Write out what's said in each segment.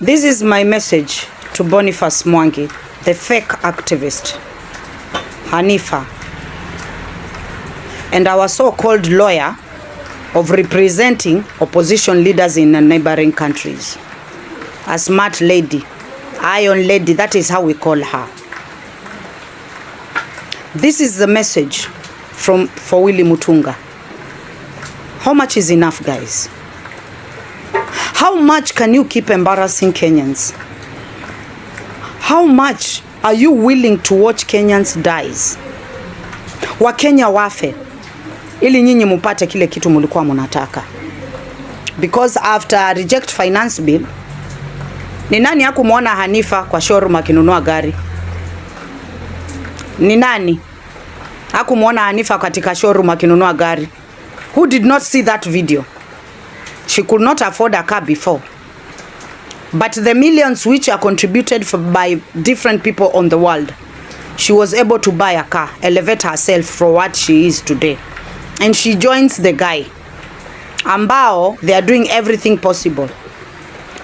This is my message to Borniface Mwangi, the fake activist, Hanifa, and our so-called lawyer of representing opposition leaders in neighboring countries. A smart lady, iron lady, that is how we call her. This is the message for Willy Mutunga. How much is enough, guys? How much can you keep embarrassing Kenyans? How much are you willing to watch Kenyans dies? Wakenya wafe ili nyinyi mupate kile kitu mulikuwa munataka. Because after reject finance bill, ni nani hakumuona Hanifa kwa showroom akinunua gari? Ni nani hakumuona Hanifa katika showroom akinunua gari? Who did not see that video? She could not afford a car before. But the millions which are contributed by different people on the world, she was able to buy a car, elevate herself for what she is today. And she joins the guy ambao they are doing everything possible.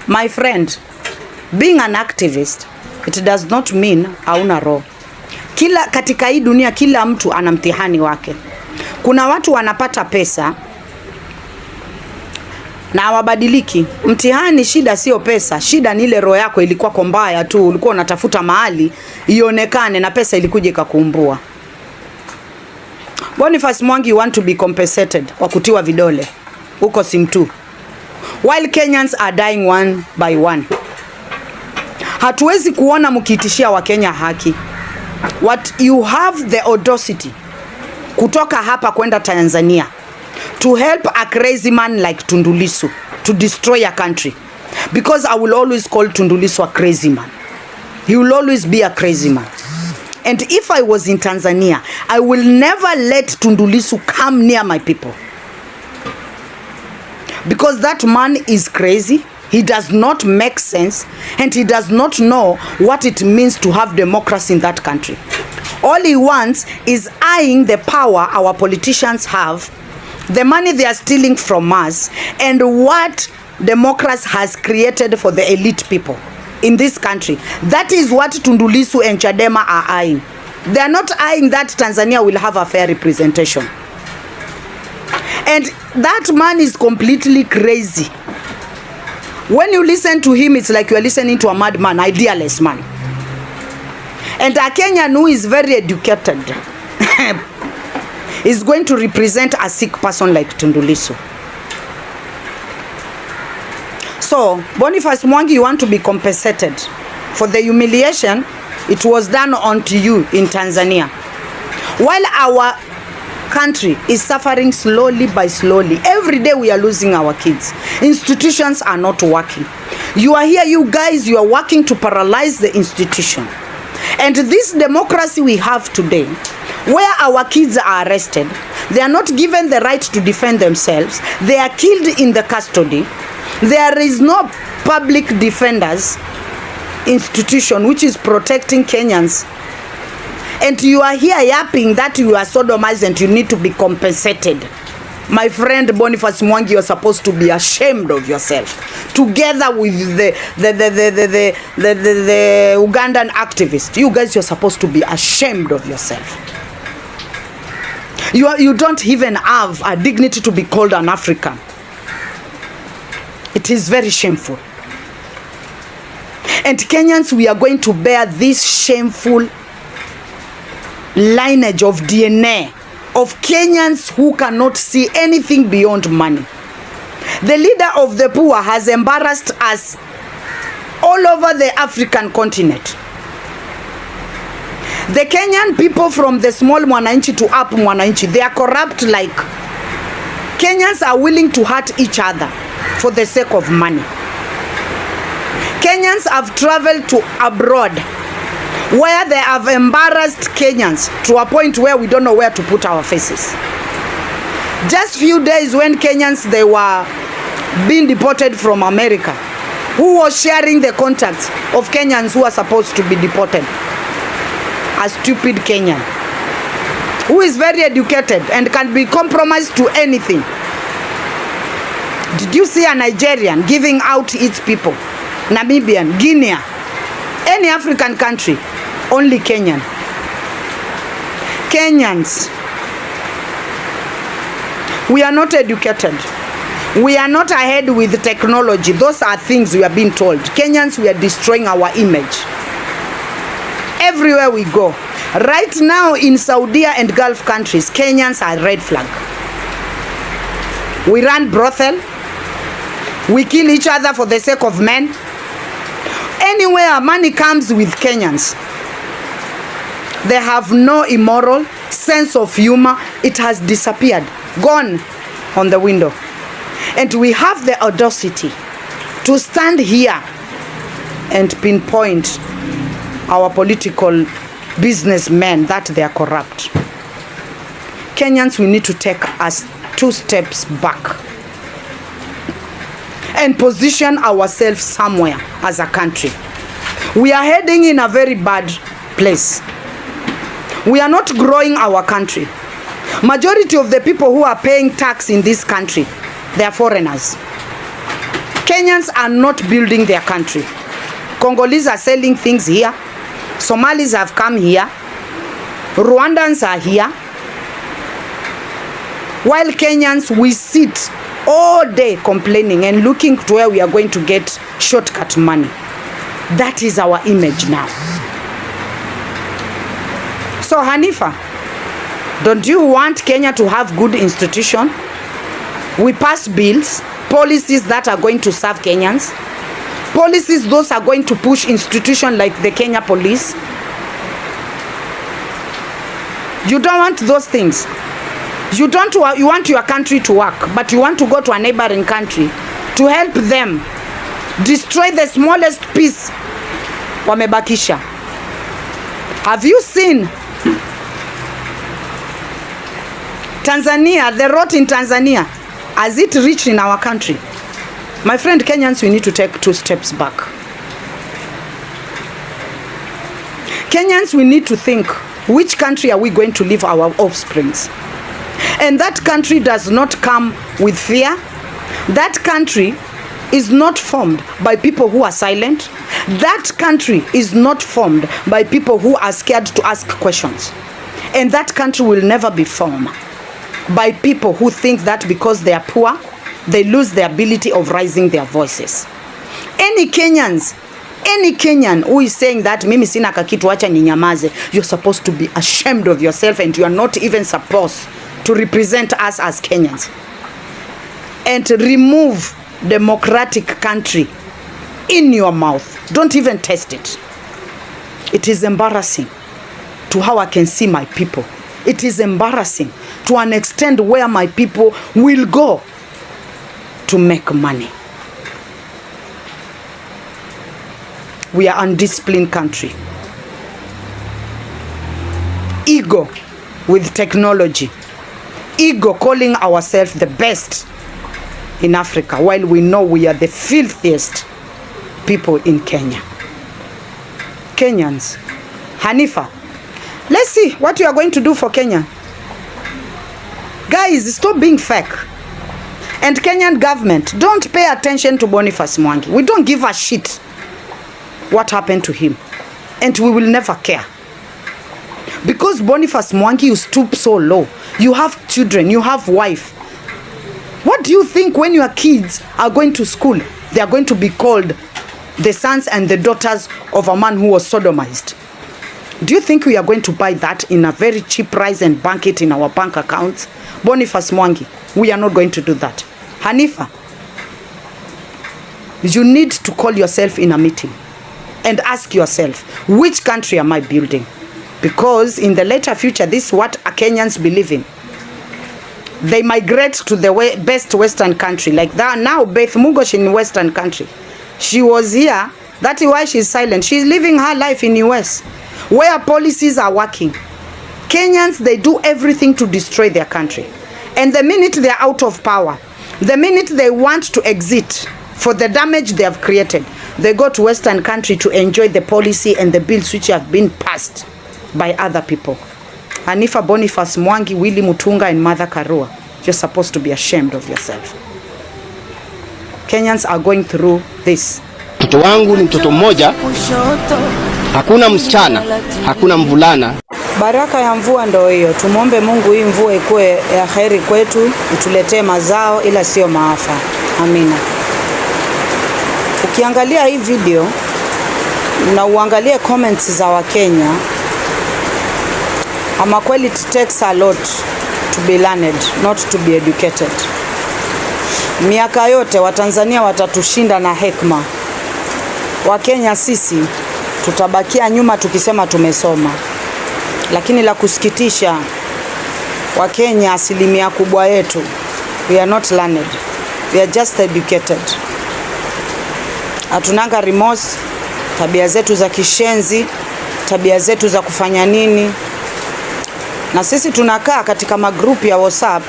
My friend, being an activist, it does not mean hauna roho. Katika hii dunia kila mtu ana mtihani wake. Kuna watu wanapata pesa na wabadiliki. Mtihani, shida sio pesa, shida ni ile roho yako ilikuwa kombaya tu, ulikuwa unatafuta mahali ionekane na pesa ilikuje kukumbua. Borniface Mwangi, you want to be compensated kwa kutiwa vidole uko Simtu, while Kenyans are dying one by one. Hatuwezi kuona mkiitishia wa Kenya haki. What you have the audacity kutoka hapa kwenda Tanzania to help a crazy man like Tundu Lissu to destroy a country, because I will always call Tundu Lissu a crazy man. He will always be a crazy man. And if I was in Tanzania, I will never let Tundu Lissu come near my people, because that man is crazy. He does not make sense, and he does not know what it means to have democracy in that country. All he wants is eyeing the power our politicians have, the money they are stealing from us, and what democracy has created for the elite people in this country. That is what Tundu Lissu and Chadema are eyeing. They are not eyeing that Tanzania will have a fair representation. And that man is completely crazy. When you listen to him, it's like you are listening to a madman, idealist man. And a Kenyan who is very educated is going to represent a sick person like Tundu Lissu. So, Borniface Mwangi, you want to be compensated for the humiliation it was done onto you in Tanzania. While our country is suffering slowly by slowly, every day we are losing our kids. Institutions are not working. You are here, you guys, you are working to paralyze the institution. And this democracy we have today, where our kids are arrested, they are not given the right to defend themselves, they are killed in the custody, there is no public defenders institution which is protecting Kenyans, and you are here yapping that you are sodomized and you need to be compensated. My friend Borniface Mwangi, you are supposed to be ashamed of yourself, together with the Ugandan activist. You guys, you're supposed to be ashamed of yourself. You don't even have a dignity to be called an African. It is very shameful. And Kenyans, we are going to bear this shameful lineage of DNA of Kenyans who cannot see anything beyond money. The leader of the poor has embarrassed us all over the African continent. The Kenyan people, from the small mwananchi to up mwananchi, they are corrupt. Like Kenyans are willing to hurt each other for the sake of money. Kenyans have traveled to abroad where they have embarrassed Kenyans to a point where we don't know where to put our faces. Just few days when Kenyans, they were being deported from America, who was sharing the contacts of Kenyans who are supposed to be deported? A stupid Kenyan who is very educated and can be compromised to anything. Did you see a Nigerian giving out its people Namibian, Guinea, any African country, only Kenyan. Kenyans, we are not educated. We are not ahead with technology. Those are things we are being told. Kenyans, we are destroying our image. Everywhere we go. Right now in Saudi and Gulf countries, Kenyans are red flag. We run brothel. We kill each other for the sake of men. Anywhere money comes with Kenyans, they have no immoral sense of humor. It has disappeared, gone on the window. And we have the audacity to stand here and pinpoint our political businessmen that they are corrupt. Kenyans, we need to take us 2 steps back and position ourselves somewhere as a country. We are heading in a very bad place. We are not growing our country. Majority of the people who are paying tax in this country, they are foreigners. Kenyans are not building their country. Congolese are selling things here. Somalis have come here. Rwandans are here. While Kenyans, we sit all day complaining and looking to where we are going to get shortcut money. That is our image now. So Hanifa, don't you want Kenya to have good institution? We pass bills, policies that are going to serve Kenyans. Policies those are going to push institutions like the Kenya police. You don't want those things. You want your country to work, but you want to go to a neighboring country to help them destroy the smallest piece wamebakisha. Have you seen Tanzania, the rot in Tanzania? Has it reached in our country? My friend, Kenyans, we need to take 2 steps back. Kenyans, we need to think, which country are we going to leave our offsprings? And that country does not come with fear. That country is not formed by people who are silent. That country is not formed by people who are scared to ask questions. And that country will never be formed by people who think that because they are poor, they lose the ability of raising their voices. Any Kenyan who is saying that mimi sina kakitu acha ninyamaze, you're supposed to be ashamed of yourself, and you are not even supposed to represent us as Kenyans. And remove democratic country in your mouth. Don't even test it. It is embarrassing to how I can see my people. It is embarrassing to an extent where my people will go to make money. We are an undisciplined country. Ego with technology. Ego calling ourselves the best in Africa, while we know we are the filthiest people in Kenya. Kenyans, Hanifa, let's see what you are going to do for Kenya. Guys, stop being fake. And Kenyan government, don't pay attention to Borniface Mwangi. We don't give a shit what happened to him. And we will never care. Because Borniface Mwangi, you stoop so low. You have children, you have wife. What do you think when your kids are going to school, they are going to be called the sons and the daughters of a man who was sodomized? Do you think we are going to buy that in a very cheap price and bank it in our bank accounts? Borniface Mwangi, we are not going to do that. Hanifa, you need to call yourself in a meeting and ask yourself, which country am I building? Because in the later future, this is what Kenyans believe in. They migrate to the best Western country. Like that now, Beth Mugosh in Western country. She was here. That is why she's silent. She's living her life in US, where policies are working. Kenyans, they do everything to destroy their country. And the minute they're out of power, the minute they want to exit for the damage they have created, they go to Western country to enjoy the policy and the bills which have been passed by other people. Hanifa, Borniface Mwangi, Willy Mutunga, and Mother Karua, you're supposed to be ashamed of yourself. Kenyans are going through this. Mtoto wangu ni mtoto mmoja, hakuna msichana, hakuna mvulana. Baraka ya mvua ndio hiyo. Tumuombe Mungu hii mvua ikuwe ya kheri kwetu, ituletee mazao ila sio maafa. Amina. Ukiangalia hii video na uangalie comments za Wakenya, ama kweli it takes a lot to be learned, not to be educated. Miaka yote Watanzania watatushinda na hekima. Wakenya sisi tutabakia nyuma tukisema tumesoma. Lakini la kusikitisha, Wakenya asilimia kubwa yetu, we are not learned. We are just educated. Hatunanga remorse, tabia zetu za kishenzi, tabia zetu za kufanya nini. Na sisi tunakaa katika magrupu ya WhatsApp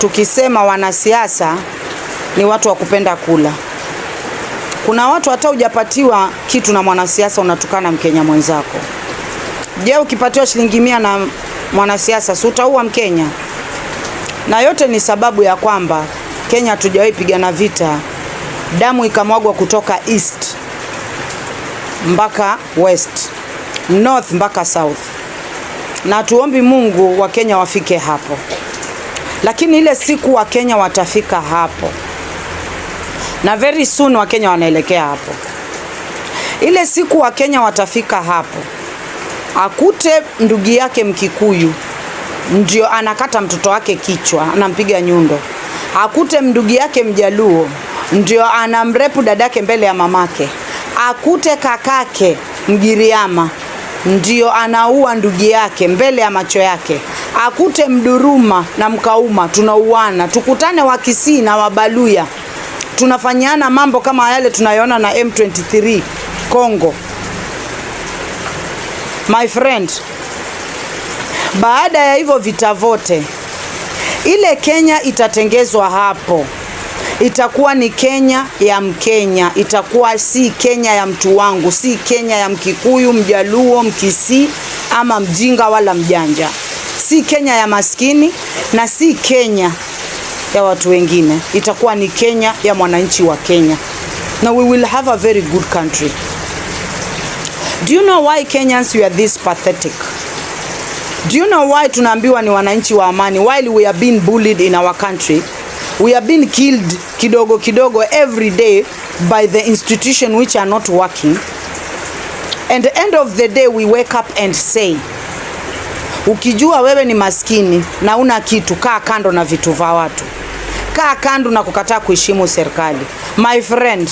tukisema wanasiasa ni watu wa kupenda kula. Kuna watu hata hujapatiwa kitu na mwanasiasa unatukana Mkenya mwenzako. Je, ukipatiwa shilingi 100 na mwanasiasa si utaua Mkenya? Na yote ni sababu ya kwamba Kenya hatujawahi pigana vita, damu ikamwagwa kutoka east mpaka west, north mpaka south. Na tuombi Mungu wa Kenya wafike hapo. Lakini ile siku wa Kenya watafika hapo, na very soon wa Kenya wanaelekea hapo. Ile siku wa Kenya watafika hapo, akute ndugu yake Mkikuyu ndio anakata mtoto wake kichwa, anampiga nyundo. Akute ndugu yake Mjaluo ndio anamrepu dadake mbele ya mamake. Akute kakake Mgiriama ndio anaua ndugu yake mbele ya macho yake. Akute Mduruma na Mkauma tunauana. Tukutane Wakisii na Wabaluya tunafanyana mambo kama yale tunayoona na M23 Kongo. My friend, baada ya hivyo vita vote, ile Kenya itatengezwa hapo. Itakuwa ni Kenya ya Mkenya, itakuwa si Kenya ya mtu wangu, si Kenya ya Mkikuyu, Mjaluo, Mkisii ama mjinga wala mjanja. Si Kenya ya maskini na si Kenya ya watu wengine. Itakuwa ni Kenya ya mwananchi wa Kenya. Now we will have a very good country. Do you know why Kenyans we are this pathetic? Do you know why tunaambiwa ni wananchi wa amani while we are being bullied in our country? We are being killed kidogo kidogo every day by the institution which are not working. And the end of the day we wake up and say, ukijua wewe ni maskini na una kitu, kaa kando na vitu vya watu. Kaa kando na kukataa kuheshimu serikali. My friend,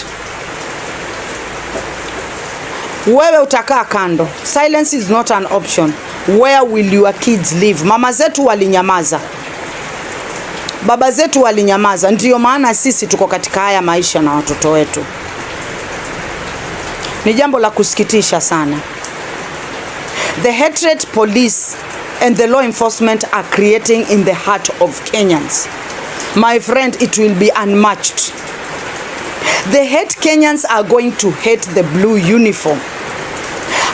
wewe utakaa kando. Silence is not an option. Where will your kids live? Mama zetu walinyamaza, baba zetu walinyamaza. Ndiyo maana sisi tuko katika haya maisha na watoto wetu. Ni jambo la kusikitisha sana. The hatred police and the law enforcement are creating in the heart of Kenyans, my friend, it will be unmatched. The hate Kenyans are going to hate the blue uniform.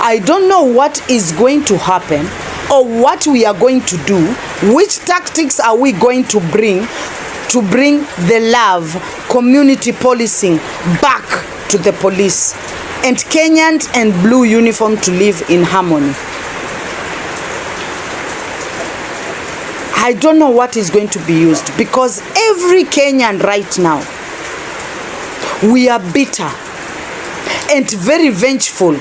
I don't know what is going to happen or what we are going to do. Which tactics are we going to bring the love, community policing back to the police and Kenyans and blue uniform to live in harmony? I don't know what is going to be used, because every Kenyan right now, we are bitter and very vengeful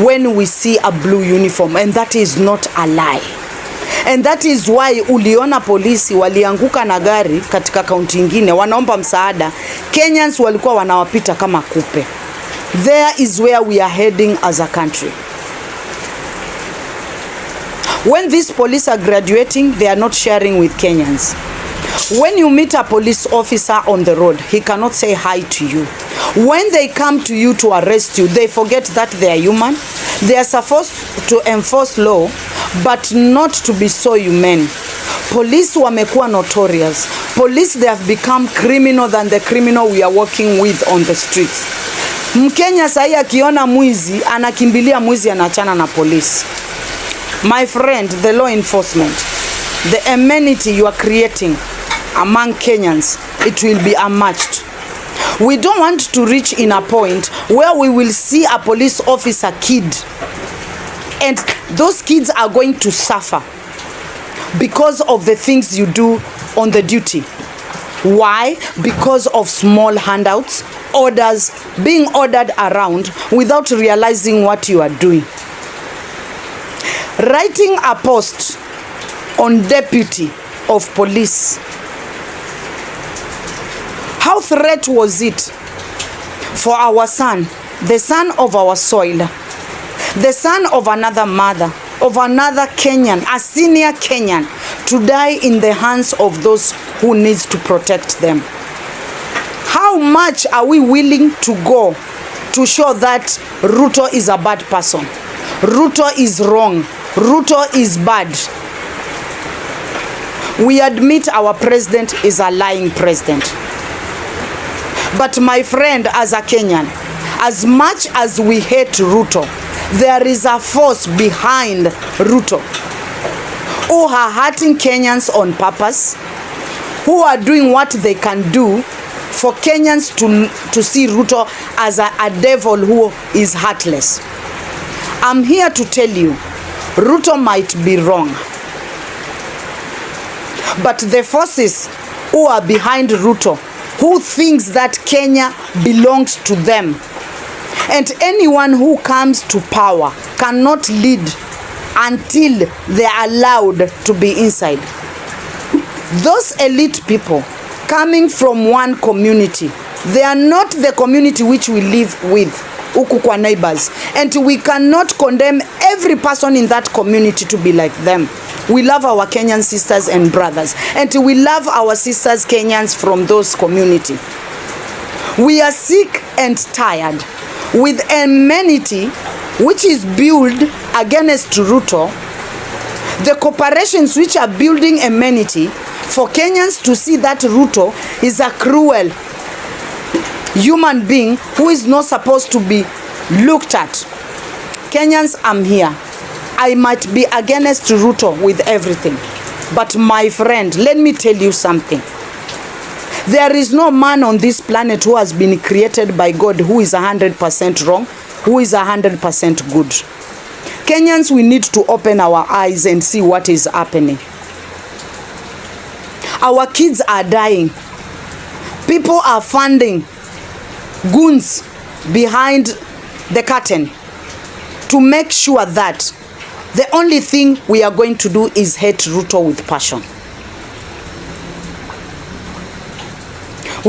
when we see a blue uniform, and that is not a lie. And that is why uliona polisi walianguka na gari katika kaunti nyingine wanaomba msaada, Kenyans walikuwa wanawapita kama kupe. There is where we are heading as a country. When these police are graduating, they are not sharing with Kenyans. When you meet a police officer on the road, he cannot say hi to you. When they come to you to arrest you, they forget that they are human. They are supposed to enforce law, but not to be so human. Police wamekuwa notorious. Police, they have become criminal than the criminal we are working with on the streets. Mkenya sahi akiona mwizi, anakimbilia mwizi, anachana na police. My friend, the law enforcement, the amenity you are creating among Kenyans, it will be unmatched. We don't want to reach in a point where we will see a police officer kid, and those kids are going to suffer because of the things you do on the duty. Why? Because of small handouts, orders, being ordered around without realizing what you are doing. Writing a post on deputy of police. How threat was it for our son, the son of our soil, the son of another mother, of another Kenyan, a senior Kenyan, to die in the hands of those who needs to protect them? How much are we willing to go to show that Ruto is a bad person? Ruto is wrong. Ruto is bad. We admit our president is a lying president. But my friend, as a Kenyan, as much as we hate Ruto, there is a force behind Ruto who are hurting Kenyans on purpose, who are doing what they can do for Kenyans to see Ruto as a devil who is heartless. I'm here to tell you, Ruto might be wrong, but the forces who are behind Ruto, who thinks that Kenya belongs to them, and anyone who comes to power cannot lead until they are allowed to be inside. Those elite people coming from one community, they are not the community which we live with, huku kwa neighbors, and we cannot condemn every person in that community to be like them. We love our Kenyan sisters and brothers, and we love our sisters Kenyans from those community. We are sick and tired with amenity which is built against Ruto, the corporations which are building amenity for Kenyans to see that Ruto is a cruel human being who is not supposed to be looked at. Kenyans, I'm here. I might be against Ruto with everything, but my friend, let me tell you something. There is no man on this planet who has been created by God who is 100% wrong, who is 100% good. Kenyans, we need to open our eyes and see what is happening. Our kids are dying. People are funding goons behind the curtain to make sure that the only thing we are going to do is hate Ruto with passion.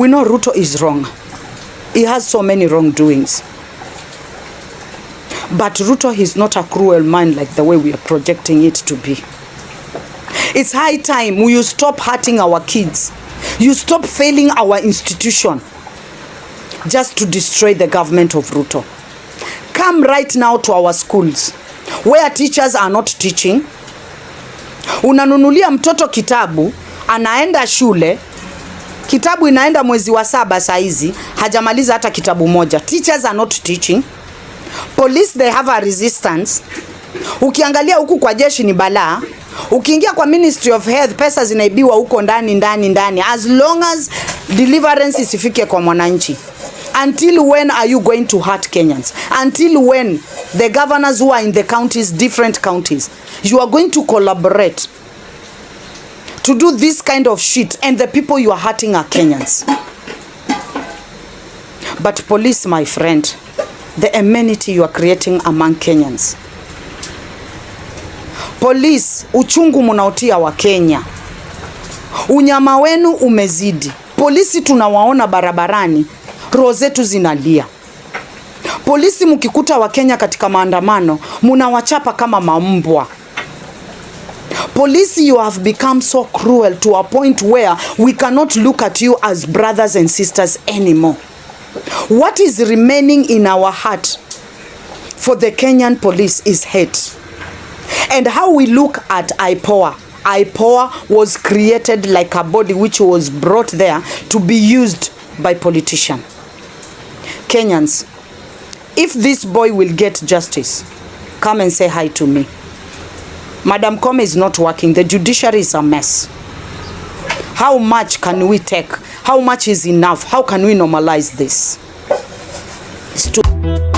We know Ruto is wrong. He has so many wrongdoings. But Ruto is not a cruel man like the way we are projecting it to be. It's high time you stop hurting our kids. You stop failing our institution just to destroy the government of Ruto. Come right now to our schools where teachers are not teaching. Unanunulia mtoto kitabu, anaenda shule, kitabu inaenda mwezi wa 7 saizi, hajamaliza hata kitabu moja. Teachers are not teaching. Police, they have a resistance. Ukiangalia huku kwa jeshi ni balaa. Ukiingia kwa Ministry of Health, pesa zinaibiwa huko ndani. As long as deliverance isifike kwa mwananchi. Until when are you going to hurt Kenyans? Until when the governors who are in the counties, different counties, you are going to collaborate to do this kind of shit, and the people you are hurting are Kenyans? But police, my friend, the amenity you are creating among Kenyans. Police, uchungu munaotia wa Kenya. Unyama wenu umezidi. Polisi tunawaona barabarani, roho zetu zinalia. Polisi mkikuta wa Kenya katika maandamano, munawachapa kama mambwa. Police, you have become so cruel to a point where we cannot look at you as brothers and sisters anymore. What is remaining in our heart for the Kenyan police is hate. And how we look at IPOA. IPOA was created like a body which was brought there to be used by politicians. Kenyans, if this boy will get justice, come and say hi to me. Madam Kome is not working. The judiciary is a mess. How much can we take? How much is enough? How can we normalize this? It's too